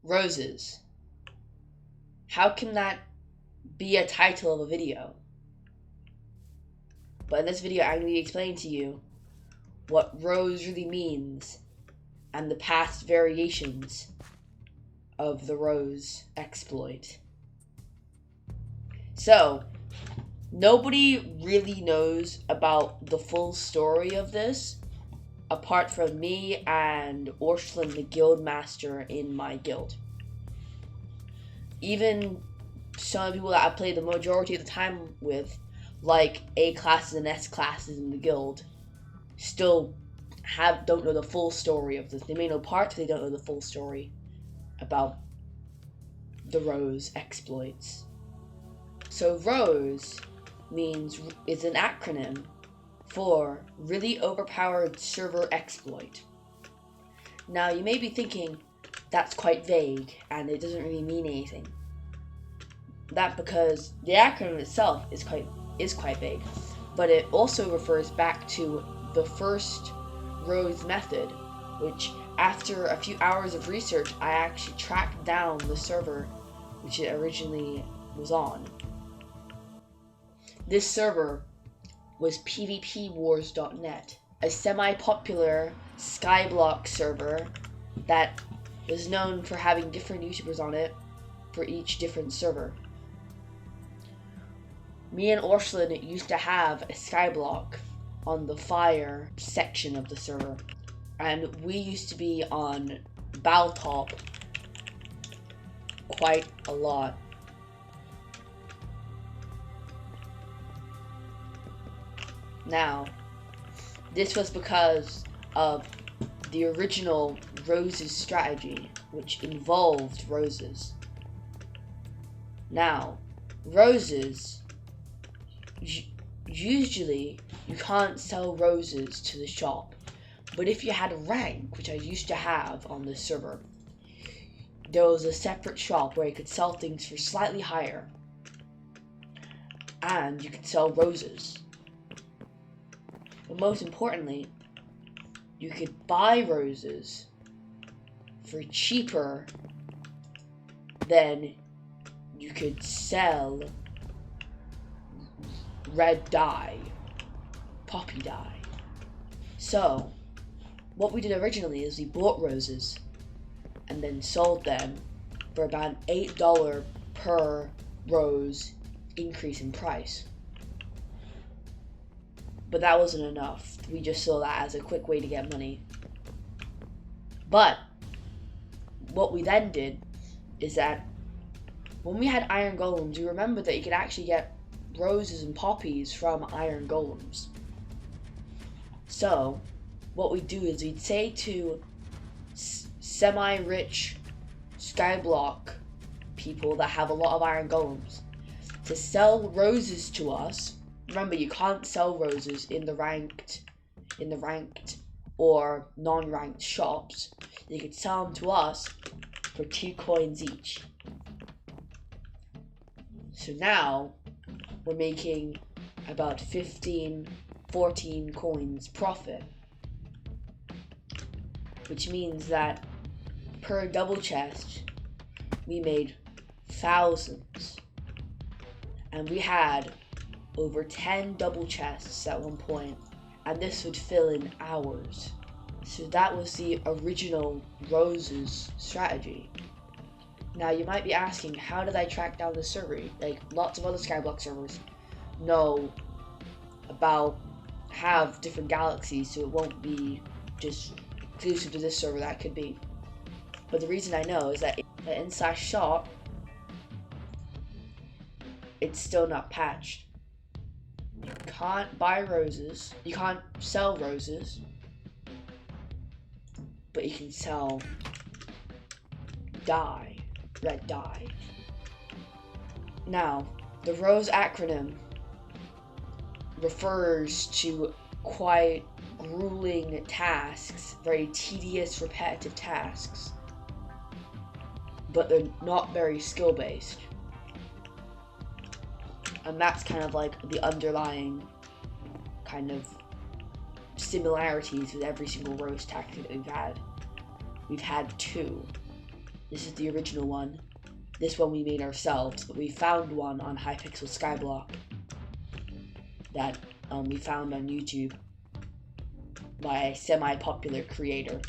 Roses. How can that be a title of a video? But in this video, I'm going to be explaining to you what R.O.S.E really means and the past variations of the R.O.S.E exploit. So, nobody really knows about the full story of this, apart from me and R.O.S.E, the guild master in my guild. Even some people that I play the majority of the time with, like A classes and S classes in the guild, still don't know the full story of this. They may know parts, but they don't know the full story about the R.O.S exploits. So R.O.S is an acronym for really overpowered server exploit. Now you may be thinking that's quite vague and it doesn't really mean anything. That's because the acronym itself is quite vague, but it also refers back to the first R.O.S method, which after a few hours of research I actually tracked down the server which it originally was on. This server was pvpwars.net, a semi-popular skyblock server that was known for having different YouTubers on it for each different server. Me and R.O.S.E used to have a skyblock on the fire section of the server, and we used to be on Baltop quite a lot. Now, this was because of the original R.O.S strategy, which involved roses. Now, roses, usually you can't sell roses to the shop, but if you had a rank, which I used to have on this server, there was a separate shop where you could sell things for slightly higher, and you could sell roses. But most importantly, you could buy roses for cheaper than you could sell red dye, poppy dye. So, what we did originally is we bought roses and then sold them for about $8 per rose increase in price. But that wasn't enough. We just saw that as a quick way to get money. But what we then did is that when we had iron golems, we remembered that you could actually get roses and poppies from iron golems. So what we'd do is we'd say to semi-rich skyblock people that have a lot of iron golems to sell roses to us. Remember, you can't sell roses in the ranked or non-ranked shops. You could sell them to us for 2 coins each. So now we're making about 14 coins profit, which means that per double chest we made thousands, and we had over 10 double chests at one point, and this would fill in hours. So that was the original R.O.S strategy. Now you might be asking, how did I track down the server? Like lots of other skyblock servers have different galaxies, so it won't be just exclusive to this server. That could be. But the reason I know is that the inside shop, it's still not patched. You can't buy roses, you can't sell roses, but you can sell dye, red dye. Now, the R.O.S acronym refers to quite grueling tasks, very tedious, repetitive tasks, but they're not very skill-based. And that's kind of like the underlying kind of similarities with every single R.O.S tactic that we've had. We've had 2. This is the original one. This one we made ourselves, but we found one on Hypixel Skyblock that we found on YouTube by a semi-popular creator.